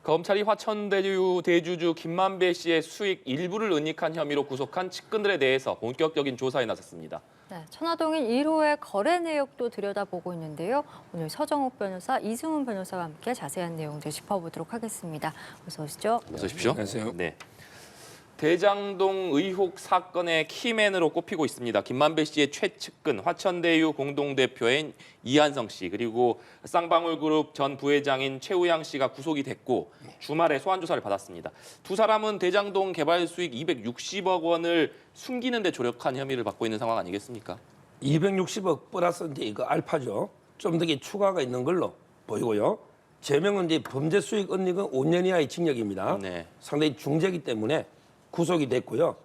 검찰이 화천대유 대주주 김만배 씨의 수익 일부를 은닉한 혐의로 구속한 측근들에 대해서 본격적인 조사에 나섰습니다. 네, 천화동인 1호의 거래 내역도 들여다보고 있는데요. 오늘 서정욱 변호사, 이승훈 변호사와 함께 자세한 내용들 짚어보도록 하겠습니다. 어서 오시죠. 어서 오십시오. 안녕하세요. 네. 대장동 의혹 사건의 키맨으로 꼽히고 있습니다. 김만배 씨의 최측근 화천대유 공동대표인 이한성 씨 그리고 쌍방울그룹 전 부회장인 최우양 씨가 구속이 됐고 주말에 소환 조사를 받았습니다. 두 사람은 대장동 개발 수익 260억 원을 숨기는 데 조력한 혐의를 받고 있는 상황 아니겠습니까? 260억 플러스 이제 이거 알파죠. 좀 더 추가가 있는 걸로 보이고요. 제명은 이제 범죄 수익 은닉은 5년 이하의 징역입니다. 네. 상당히 중죄이기 때문에 구속이 됐고요.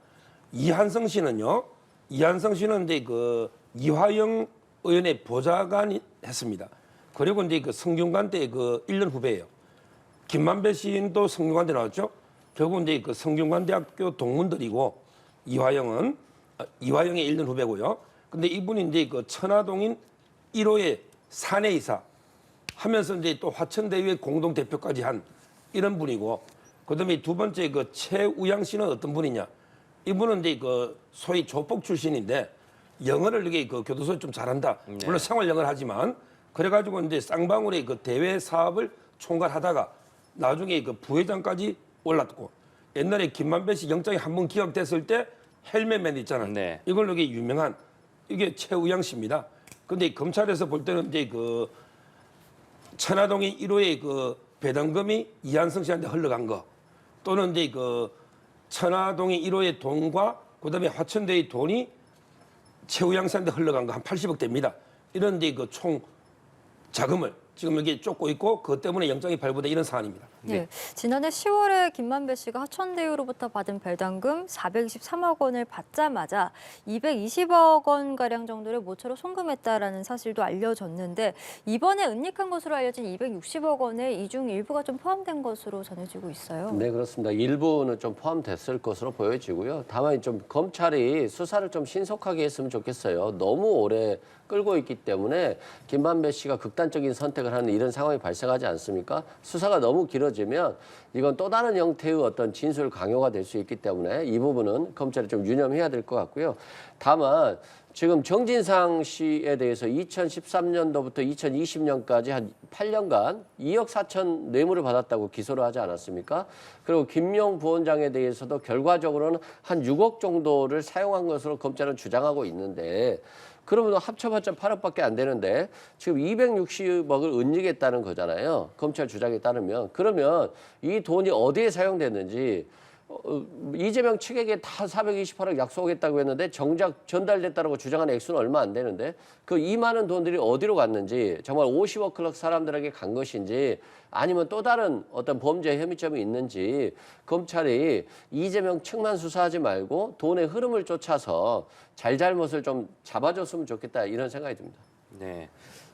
이한성 씨는요. 이한성 씨는 이제 그 이화영 의원의 보좌관이 했습니다. 그리고 이제 그 성균관 때 그 1년 후배예요. 김만배 씨도 성균관대 나왔죠. 결국 이제 그 성균관대학교 동문들이고 이화영이 1년 후배고요. 근데 이분이 이제 그 천화동인 1호의 사내이사 하면서 이제 또 화천대유의 공동 대표까지 한 이런 분이고. 그다음에 두 번째 그 최우양 씨는 어떤 분이냐? 이분은 이제 그 소위 조폭 출신인데 영어를 이게 그 교도소에 좀 잘한다. 물론 생활 영어를 하지만 그래가지고 이제 쌍방울의 그 대외 사업을 총괄하다가 나중에 그 부회장까지 올랐고 옛날에 김만배 씨 영장이 한 번 기각됐을 때 헬멧맨 있잖아요. 네. 이걸로 이게 유명한 이게 최우양 씨입니다. 근데 검찰에서 볼 때는 이제 그 천화동의 1호의 그 배당금이 이한성 씨한테 흘러간 거. 또는 이제 그 천화동의 1호의 돈과 그다음에 화천대의 돈이 최우양 씨한테 흘러간 거 한 80억 됩니다. 이런 이제 그 총 자금을 지금 여기 쫓고 있고 그것 때문에 영장이 발부된 이런 사안입니다. 네. 지난해 10월에 김만배 씨가 화천대유로부터 받은 배당금 423억 원을 받자마자 220억 원가량 정도를 모처로 송금했다라는 사실도 알려졌는데 이번에 은닉한 것으로 알려진 260억 원에 이 중 일부가 좀 포함된 것으로 전해지고 있어요. 네, 그렇습니다. 일부는 좀 포함됐을 것으로 보여지고요. 다만 좀 검찰이 수사를 좀 신속하게 했으면 좋겠어요. 너무 오래 끌고 있기 때문에 김만배 씨가 극단적인 선택을 하는 이런 상황이 발생하지 않습니까? 수사가 너무 길어지면 이건 또 다른 형태의 어떤 진술 강요가 될 수 있기 때문에 이 부분은 검찰이 좀 유념해야 될 것 같고요. 다만 지금 정진상 씨에 대해서 2013년도부터 2020년까지 한 8년간 2억 4천 뇌물을 받았다고 기소를 하지 않았습니까? 그리고 김용 부원장에 대해서도 결과적으로는 한 6억 정도를 사용한 것으로 검찰은 주장하고 있는데 그러면 합쳐봤자 8억밖에 안 되는데 지금 260억을 은닉했다는 거잖아요. 검찰 주장에 따르면. 그러면 이 돈이 어디에 사용됐는지 이재명 측에게 다 428억 약속했다고 했는데 정작 전달됐다고 주장하는 액수는 얼마 안 되는데 그 이 많은 돈들이 어디로 갔는지 정말 50억 클럽 사람들에게 간 것인지 아니면 또 다른 어떤 범죄 혐의점이 있는지 검찰이 이재명 측만 수사하지 말고 돈의 흐름을 쫓아서 잘잘못을 좀 잡아줬으면 좋겠다 이런 생각이 듭니다. 네.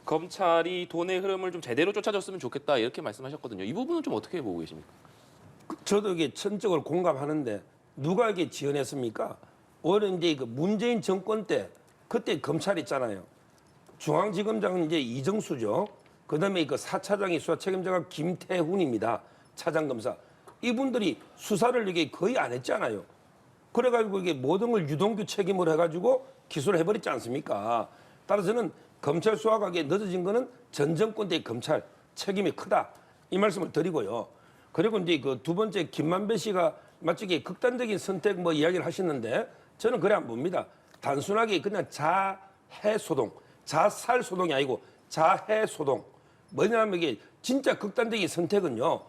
검찰이 돈의 흐름을 좀 제대로 쫓아줬으면 좋겠다 이렇게 말씀하셨거든요. 이 부분은 좀 어떻게 보고 계십니까? 저도 이게 전적으로 공감하는데 누가 이게 지원했습니까? 오히려 이제 그 문재인 정권 때 그때 검찰 있잖아요. 중앙지검장은 이제 이정수죠. 그다음에 그 4차장이 수사 책임자가 김태훈입니다. 차장검사. 이분들이 수사를 이게 거의 안 했잖아요. 그래가지고 이게 모든 걸 유동규 책임으로 해가지고 기소를 해버렸지 않습니까? 따라서는 검찰 수사가 늦어진 거는 전 정권 때 검찰 책임이 크다. 이 말씀을 드리고요. 그리고 이제 그 두 번째 김만배 씨가 마치 이게 극단적인 선택 뭐 이야기를 하시는데 저는 그래 안 봅니다. 단순하게 그냥 자해 소동, 자살 소동이 아니고 자해 소동. 뭐냐면 이게 진짜 극단적인 선택은요.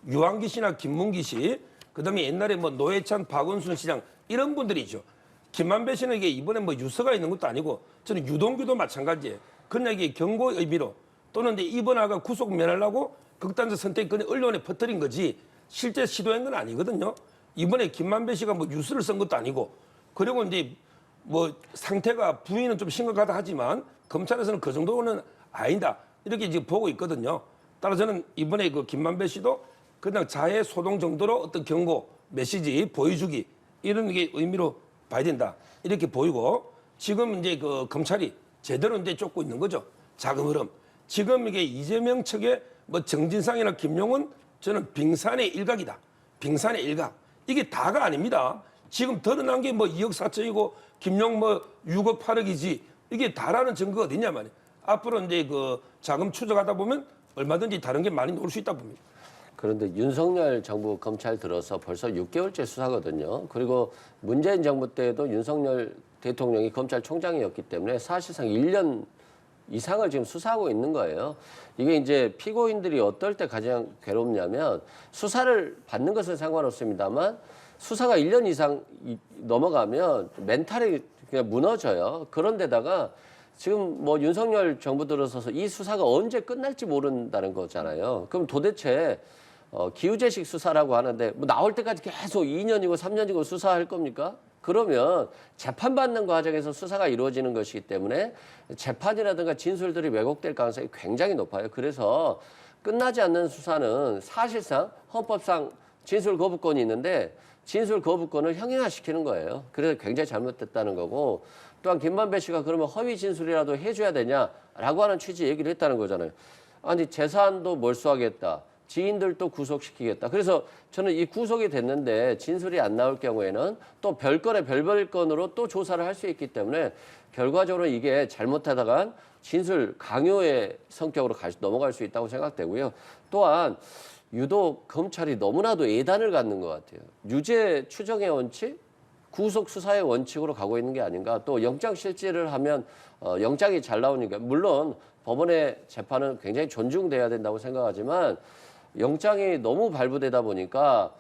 유한기 씨나 김문기 씨, 그다음에 옛날에 뭐 노회찬, 박원순 시장 이런 분들이죠. 김만배 씨는 이게 이번에 뭐 유서가 있는 것도 아니고 저는 유동규도 마찬가지예요. 그냥 이게 경고 의미로 또는 이제 이번화가 구속 면하려고 극단적 선택 그냥 언론에 퍼뜨린 거지 실제 시도한 건 아니거든요. 이번에 김만배 씨가 뭐 유서를 쓴 것도 아니고 그리고 이제 뭐 상태가 부인은 좀 심각하다 하지만 검찰에서는 그 정도는 아니다 이렇게 지금 보고 있거든요. 따라 저는 이번에 그 김만배 씨도 그냥 자해 소동 정도로 어떤 경고 메시지 보여주기 이런 게 의미로 봐야 된다 이렇게 보이고 지금 이제 그 검찰이 제대로 이제 쫓고 있는 거죠. 자금 흐름. 지금 이게 이재명 측에 뭐 정진상이나 김용은 저는 빙산의 일각이다. 빙산의 일각. 이게 다가 아닙니다. 지금 드러난 게 뭐 2억 4천이고 김용 뭐 6억 8억이지 이게 다라는 증거가 어딨냐 말이에요. 앞으로 이제 그 자금 추적하다 보면 얼마든지 다른 게 많이 나올 수 있다 봅니다. 그런데 윤석열 정부 검찰 들어서 벌써 6개월째 수사거든요. 그리고 문재인 정부 때에도 윤석열 대통령이 검찰총장이었기 때문에 사실상 1년 이상을 지금 수사하고 있는 거예요. 이게 이제 피고인들이 어떨 때 가장 괴롭냐면 수사를 받는 것은 상관없습니다만 수사가 1년 이상 넘어가면 멘탈이 그냥 무너져요. 그런데다가 지금 뭐 윤석열 정부 들어서서 이 수사가 언제 끝날지 모른다는 거잖아요. 그럼 도대체 기후재식 수사라고 하는데 뭐 나올 때까지 계속 2년이고 3년이고 수사할 겁니까? 그러면 재판받는 과정에서 수사가 이루어지는 것이기 때문에 재판이라든가 진술들이 왜곡될 가능성이 굉장히 높아요. 그래서 끝나지 않는 수사는 사실상 헌법상 진술 거부권이 있는데 진술 거부권을 형용화시키는 거예요. 그래서 굉장히 잘못됐다는 거고 또한 김만배 씨가 그러면 허위 진술이라도 해줘야 되냐라고 하는 취지 얘기를 했다는 거잖아요. 아니 재산도 몰수하겠다. 지인들도 구속시키겠다. 그래서 저는 이 구속이 됐는데 진술이 안 나올 경우에는 또 별건의 별별건으로 또 조사를 할 수 있기 때문에 결과적으로 이게 잘못하다간 진술 강요의 성격으로 넘어갈 수 있다고 생각되고요. 또한 유독 검찰이 너무나도 예단을 갖는 것 같아요. 유죄 추정의 원칙, 구속 수사의 원칙으로 가고 있는 게 아닌가. 또 영장 실질을 하면 영장이 잘 나오니까 물론 법원의 재판은 굉장히 존중돼야 된다고 생각하지만 영장이 너무 발부되다 보니까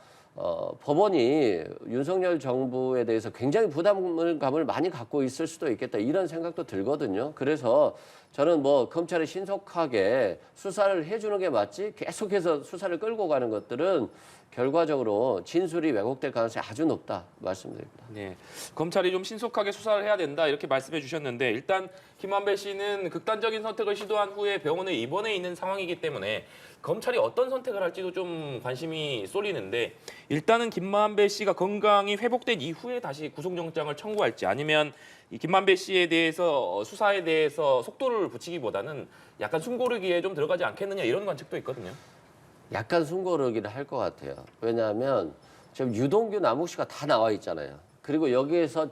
법원이 윤석열 정부에 대해서 굉장히 부담감을 많이 갖고 있을 수도 있겠다 이런 생각도 들거든요. 그래서 저는 뭐 검찰이 신속하게 수사를 해주는 게 맞지 계속해서 수사를 끌고 가는 것들은 결과적으로 진술이 왜곡될 가능성이 아주 높다 말씀드립니다. 네, 검찰이 좀 신속하게 수사를 해야 된다 이렇게 말씀해 주셨는데 일단 김만배 씨는 극단적인 선택을 시도한 후에 병원에 입원해 있는 상황이기 때문에 검찰이 어떤 선택을 할지도 좀 관심이 쏠리는데 일단은 김만배 씨가 건강이 회복된 이후에 다시 구속영장을 청구할지 아니면 이 김만배 씨에 대해서 수사에 대해서 속도를 붙이기보다는 약간 숨고르기에 좀 들어가지 않겠느냐 이런 관측도 있거든요. 약간 숨고르기를 할 것 같아요. 왜냐하면 지금 유동규, 남욱 씨가 다 나와 있잖아요. 그리고 여기에서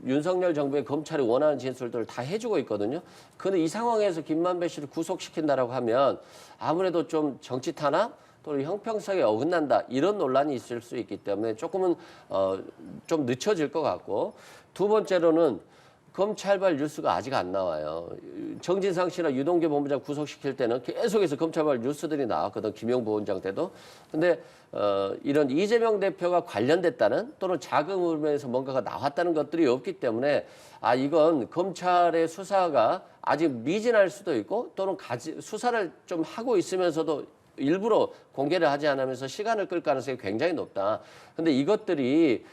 윤석열 정부의 검찰이 원하는 진술들을 다 해주고 있거든요. 그런데 이 상황에서 김만배 씨를 구속시킨다라고 하면 아무래도 좀 정치 탄압 또는 형평성에 어긋난다 이런 논란이 있을 수 있기 때문에 조금은 좀 늦춰질 것 같고 두 번째로는 검찰발 뉴스가 아직 안 나와요. 정진상 씨나 유동규 본부장 구속시킬 때는 계속해서 검찰발 뉴스들이 나왔거든. 김용 부원장 때도. 근데 이런 이재명 대표가 관련됐다는 또는 자금으로에서 뭔가가 나왔다는 것들이 없기 때문에 이건 검찰의 수사가 아직 미진할 수도 있고 또는 수사를 좀 하고 있으면서도 일부러 공개를 하지 않으면서 시간을 끌 가능성이 굉장히 높다. 근데 이것들이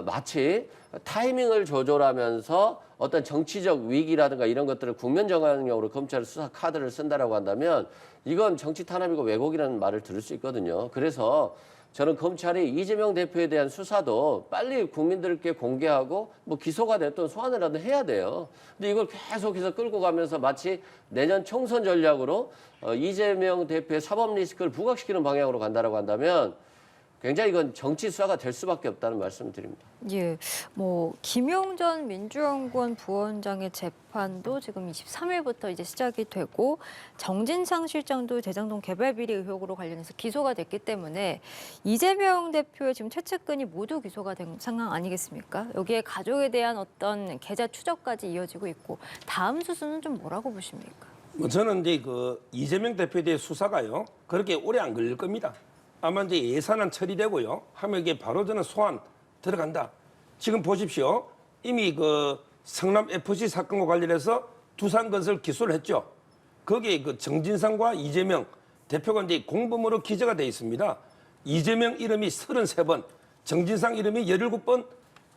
마치 타이밍을 조절하면서 어떤 정치적 위기라든가 이런 것들을 국면 정황용으로 검찰 수사 카드를 쓴다라고 한다면 이건 정치 탄압이고 왜곡이라는 말을 들을 수 있거든요. 그래서 저는 검찰이 이재명 대표에 대한 수사도 빨리 국민들께 공개하고 뭐 기소가 됐든 소환을 하든 해야 돼요. 근데 이걸 계속해서 끌고 가면서 마치 내년 총선 전략으로 이재명 대표의 사법 리스크를 부각시키는 방향으로 간다라고 한다면 굉장히 이건 정치 수사가 될 수밖에 없다는 말씀을 드립니다. 예, 뭐 김용전 민주연구원 부원장의 재판도 지금 23일부터 이제 시작이 되고 정진상 실장도 대장동 개발 비리 의혹으로 관련해서 기소가 됐기 때문에 이재명 대표의 지금 최측근이 모두 기소가 된 상황 아니겠습니까? 여기에 가족에 대한 어떤 계좌 추적까지 이어지고 있고 다음 수순은 좀 뭐라고 보십니까? 뭐 저는 이제 그 이재명 대표에 대해 수사가요 그렇게 오래 안 걸릴 겁니다. 아마 이제 예산안 처리되고요. 하면 이게 바로 저는 소환 들어간다. 지금 보십시오. 이미 그 성남 FC 사건과 관련해서 두산건설 기소를 했죠. 거기에 그 정진상과 이재명 대표가 이제 공범으로 기재가 돼 있습니다. 이재명 이름이 33번, 정진상 이름이 17번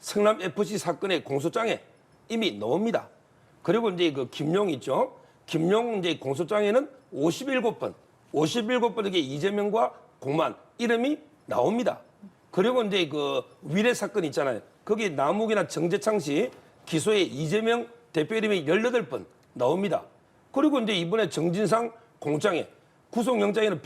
성남 FC 사건의 공소장에 이미 나옵니다. 그리고 이제 그 김용 있죠. 김용 이제 공소장에는 57번, 57번에게 이재명과 공만 이름이 나옵니다. 그리고 이제 그 위례 사건 있잖아요. 거기 남욱이나 정재창 씨 기소에 이재명 대표 이름이 18번 나옵니다. 그리고 이제 이번에 정진상 공장에 구속영장에는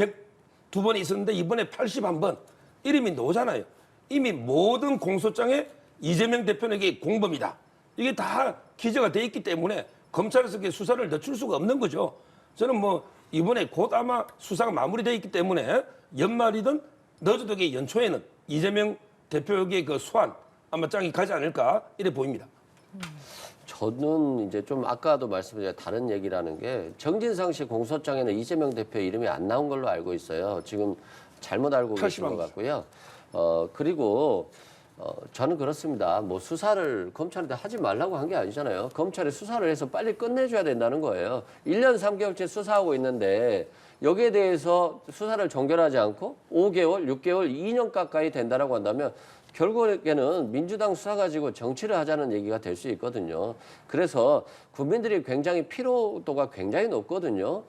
2번 있었는데 이번에 81번 이름이 나오잖아요. 이미 모든 공소장에 이재명 대표에게 공범이다. 이게 다 기재가 돼 있기 때문에 검찰에서 수사를 늦출 수가 없는 거죠. 저는 뭐 이번에 곧 아마 수사가 마무리돼 있기 때문에 연말이든 늦어도 연초에는 이재명 대표에게 그 소환 아마 짱이 가지 않을까 이래 보입니다. 저는 이제 좀 아까도 말씀드린 다른 얘기라는 게 정진상 씨 공소장에는 이재명 대표 이름이 안 나온 걸로 알고 있어요. 지금 잘못 알고 계신 것 같고요. 그리고 저는 그렇습니다. 뭐 수사를 검찰한테 하지 말라고 한 게 아니잖아요. 검찰이 수사를 해서 빨리 끝내줘야 된다는 거예요. 1년 3개월째 수사하고 있는데 여기에 대해서 수사를 종결하지 않고 5개월, 6개월, 2년 가까이 된다라고 한다면 결국에는 민주당 수사 가지고 정치를 하자는 얘기가 될 수 있거든요. 그래서 국민들이 굉장히 피로도가 굉장히 높거든요.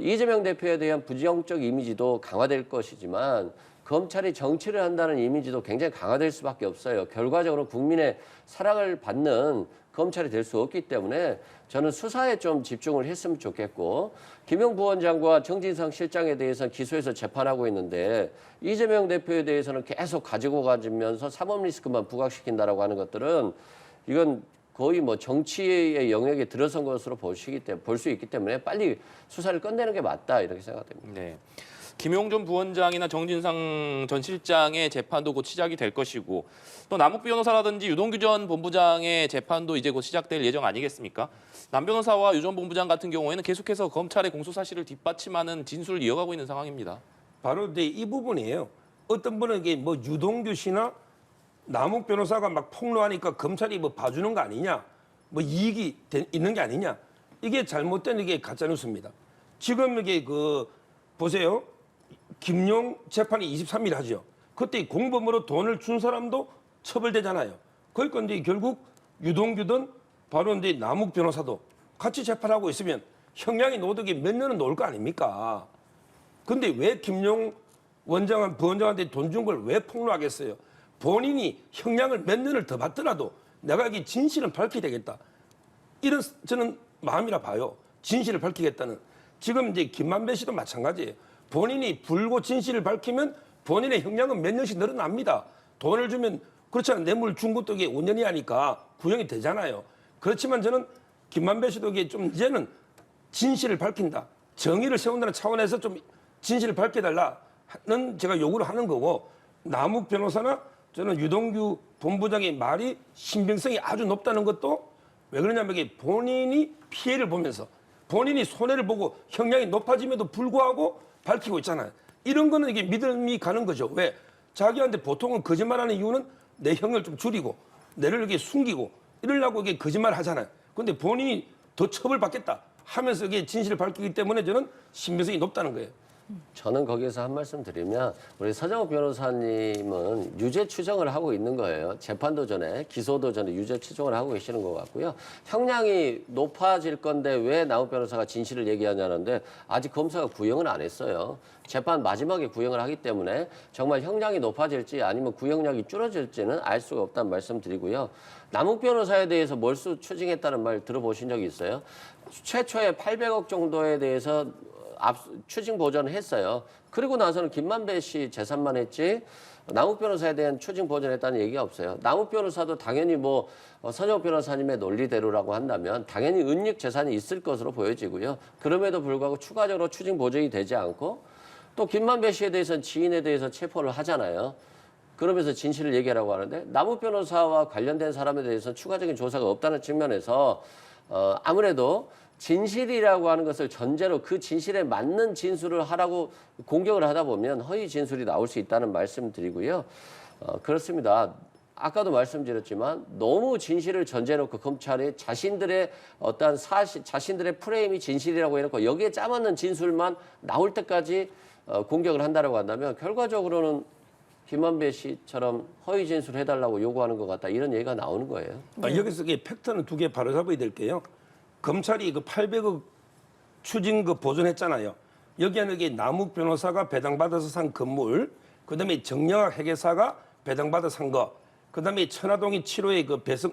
이재명 대표에 대한 부정적 이미지도 강화될 것이지만 검찰이 정치를 한다는 이미지도 굉장히 강화될 수밖에 없어요. 결과적으로 국민의 사랑을 받는 검찰이 될 수 없기 때문에 저는 수사에 좀 집중을 했으면 좋겠고 김용 부원장과 정진상 실장에 대해서는 기소해서 재판하고 있는데 이재명 대표에 대해서는 계속 가지고 가면서 사법 리스크만 부각시킨다라고 하는 것들은 이건 거의 뭐 정치의 영역에 들어선 것으로 볼 수 있기 때문에 빨리 수사를 끝내는 게 맞다 이렇게 생각됩니다. 네. 김용준 부원장이나 정진상 전 실장의 재판도 곧 시작이 될 것이고 또 남욱 변호사라든지 유동규 전 본부장의 재판도 이제 곧 시작될 예정 아니겠습니까? 남 변호사와 유 전 본부장 같은 경우에는 계속해서 검찰의 공소 사실을 뒷받침하는 진술을 이어가고 있는 상황입니다. 바로 이 부분이에요. 어떤 분은 이게 뭐 유동규 씨나 남욱 변호사가 막 폭로하니까 검찰이 뭐 봐주는 거 아니냐, 뭐 이익이 있는 게 아니냐, 이게 잘못된 이게 가짜 뉴스입니다. 지금 이게 보세요. 김용 재판이 23일 하죠. 그때 공범으로 돈을 준 사람도 처벌되잖아요. 그러니까 이제 결국 유동규든 바로 이제 남욱 변호사도 같이 재판하고 있으면 형량이 노득이 몇 년은 나올 거 아닙니까? 근데 왜 김용 부원장한테 돈 준 걸 왜 폭로하겠어요? 본인이 형량을 몇 년을 더 받더라도 내가 이 진실은 밝혀야 되겠다. 이런 저는 마음이라 봐요. 진실을 밝히겠다는. 지금 이제 김만배 씨도 마찬가지예요. 본인이 불고 진실을 밝히면 본인의 형량은 몇 년씩 늘어납니다. 돈을 주면 그렇잖아요. 뇌물 준 것도 이게 5년이 하니까 구형이 되잖아요. 그렇지만 저는 김만배 씨도 이게 좀 이제는 진실을 밝힌다. 정의를 세운다는 차원에서 좀 진실을 밝혀달라는 제가 요구를 하는 거고 남욱 변호사나 저는 유동규 본부장의 말이 신빙성이 아주 높다는 것도 왜 그러냐면 이게 본인이 피해를 보면서 본인이 손해를 보고 형량이 높아짐에도 불구하고 밝히고 있잖아요. 이런 거는 이게 믿음이 가는 거죠. 왜? 자기한테 보통은 거짓말하는 이유는 내 형을 좀 줄이고 내를 이렇게 숨기고 이러려고 이게 거짓말을 하잖아요. 근데 본인이 더 처벌받겠다 하면서 이게 진실을 밝히기 때문에 저는 신빙성이 높다는 거예요. 저는 거기에서 한 말씀 드리면 우리 서정욱 변호사님은 유죄 추정을 하고 있는 거예요. 재판도 전에 기소도 전에 유죄 추정을 하고 계시는 것 같고요. 형량이 높아질 건데 왜 남욱 변호사가 진실을 얘기하냐는데 아직 검사가 구형을 안 했어요. 재판 마지막에 구형을 하기 때문에 정말 형량이 높아질지 아니면 구형량이 줄어질지는 알 수가 없다는 말씀 드리고요. 남욱 변호사에 대해서 몰수 추징했다는 말 들어보신 적이 있어요? 최초에 800억 정도에 대해서 추징 보전을 했어요. 그리고 나서는 김만배 씨 재산만 했지 남욱 변호사에 대한 추징 보전했다는 얘기가 없어요. 남욱 변호사도 당연히 서정욱 변호사님의 논리대로라고 한다면 당연히 은닉 재산이 있을 것으로 보여지고요. 그럼에도 불구하고 추가적으로 추징 보전이 되지 않고 또 김만배 씨에 대해서는 지인에 대해서 체포를 하잖아요. 그러면서 진실을 얘기하라고 하는데 남욱 변호사와 관련된 사람에 대해서는 추가적인 조사가 없다는 측면에서 아무래도 진실이라고 하는 것을 전제로 그 진실에 맞는 진술을 하라고 공격을 하다 보면 허위 진술이 나올 수 있다는 말씀 드리고요. 그렇습니다. 아까도 말씀드렸지만 너무 진실을 전제해놓고 검찰이 자신들의 어떤 자신들의 프레임이 진실이라고 해놓고 여기에 짜맞는 진술만 나올 때까지 공격을 한다라고 한다면 결과적으로는 김만배 씨처럼 허위 진술을 해달라고 요구하는 것 같다 이런 얘기가 나오는 거예요. 여기서 팩트는 2개 바로 잡아야 될게요. 검찰이 800억 추징 보존했잖아요. 여기에는 이게 남욱 변호사가 배당받아서 산 건물, 그다음에 정영학 회계사가 배당받아 산 거, 그다음에 천화동이 7호의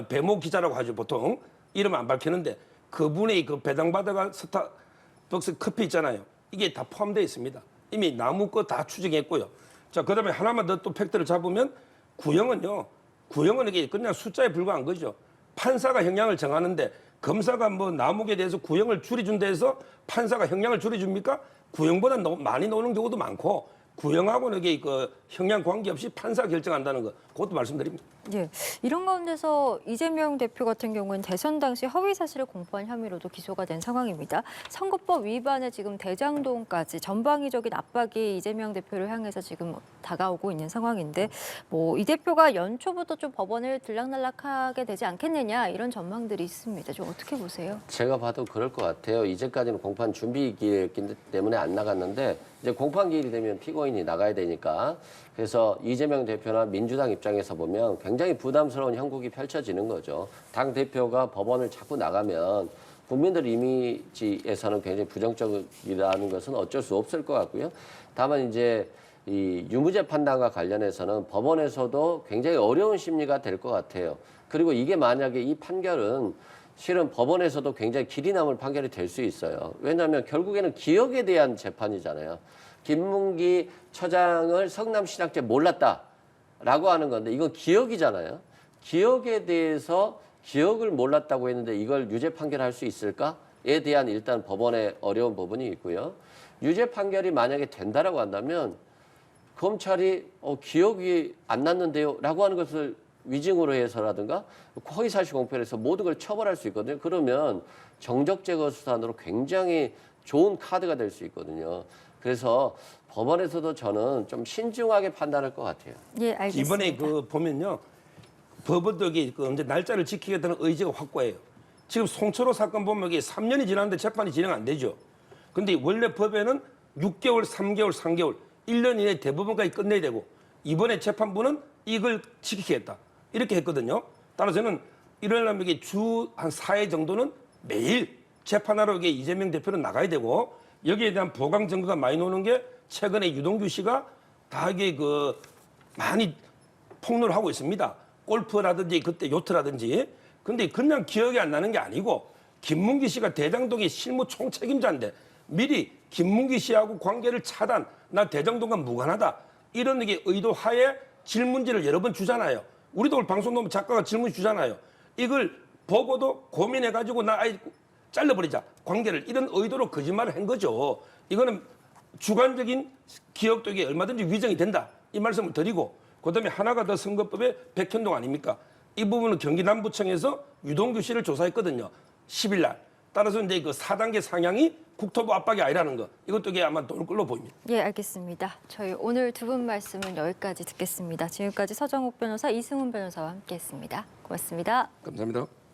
배모 기자라고 하죠 보통 이름 안 밝히는데 그분의 배당받아가 스타벅스 커피 있잖아요. 이게 다 포함되어 있습니다. 이미 나무 거 다 추정했고요. 자, 그다음에 하나만 더 또 팩트를 잡으면 구형은 이게 그냥 숫자에 불과한 거죠. 판사가 형량을 정하는데 검사가 뭐 나무에 대해서 구형을 줄여준다 해서 판사가 형량을 줄여줍니까? 구형보다 많이 나오는 경우도 많고 구형하고는 이게 그 형량 관계없이 판사가 결정한다는 거 그것도 말씀드립니다. 예, 이런 가운데서 이재명 대표 같은 경우는 대선 당시 허위 사실을 공표한 혐의로도 기소가 된 상황입니다. 선거법 위반에 지금 대장동까지 전방위적인 압박이 이재명 대표를 향해서 지금 다가오고 있는 상황인데 뭐 이 대표가 연초부터 좀 법원을 들락날락하게 되지 않겠느냐 이런 전망들이 있습니다. 좀 어떻게 보세요? 제가 봐도 그럴 것 같아요. 이제까지는 공판 준비 기일이었기 때문에 안 나갔는데 이제 공판 기일이 되면 피고인이 나가야 되니까 그래서 이재명 대표나 민주당 입장에서 보면 굉장히 부담스러운 형국이 펼쳐지는 거죠. 당 대표가 법원을 자꾸 나가면 국민들 이미지에서는 굉장히 부정적이라는 것은 어쩔 수 없을 것 같고요. 다만 이제 이 유무죄 판단과 관련해서는 법원에서도 굉장히 어려운 심리가 될 것 같아요. 그리고 이게 만약에 이 판결은 실은 법원에서도 굉장히 길이 남을 판결이 될 수 있어요. 왜냐하면 결국에는 기억에 대한 재판이잖아요. 김문기 처장을 성남시장때 몰랐다라고 하는 건데 이건 기억이잖아요. 기억에 대해서 기억을 몰랐다고 했는데 이걸 유죄 판결할 수 있을까에 대한 일단 법원의 어려운 부분이 있고요. 유죄 판결이 만약에 된다라고 한다면 검찰이 기억이 안 났는데요 라고 하는 것을 위증으로 해서라든가 허위사실 공표해서 모든 걸 처벌할 수 있거든요. 그러면 정적제거 수단으로 굉장히 좋은 카드가 될 수 있거든요. 그래서 법원에서도 저는 좀 신중하게 판단할 것 같아요. 예, 알겠습니다. 이번에 그 보면요. 법원도 이제 날짜를 지키겠다는 의지가 확고해요. 지금 송철호 사건 보면 이게 3년이 지났는데 재판이 진행 안 되죠. 근데 원래 법에는 6개월, 3개월, 3개월, 1년 이내에 대법원까지 끝내야 되고 이번에 재판부는 이걸 지키겠다. 이렇게 했거든요. 따라서는 이러려면 이게 주 한 4회 정도는 매일 재판하러 이게 이재명 대표는 나가야 되고 여기에 대한 보강 증거가 많이 나오는 게 최근에 유동규 씨가 다 이게 그 많이 폭로를 하고 있습니다. 골프라든지 그때 요트라든지. 근데 그냥 기억이 안 나는 게 아니고 김문기 씨가 대장동의 실무 총책임자인데 미리 김문기 씨하고 관계를 차단, 나 대장동과 무관하다. 이런 게 의도하에 질문지를 여러 번 주잖아요. 우리도 오늘 방송 보면 작가가 질문 주잖아요. 이걸 보고도 고민해가지고 나 아예 잘라버리자. 관계를 이런 의도로 거짓말을 한 거죠. 이거는 주관적인 기억도 이게 얼마든지 위정이 된다. 이 말씀을 드리고 그다음에 하나가 더 선거법의 백현동 아닙니까? 이 부분은 경기 남부청에서 유동규 씨를 조사했거든요. 10일 날. 따라서 이제 그 4단계 상향이 국토부 압박이 아니라는 거. 이것도 이게 아마 도울 걸로 보입니다. 예, 알겠습니다. 저희 오늘 두 분 말씀은 여기까지 듣겠습니다. 지금까지 서정욱 변호사, 이승훈 변호사와 함께했습니다. 고맙습니다. 감사합니다.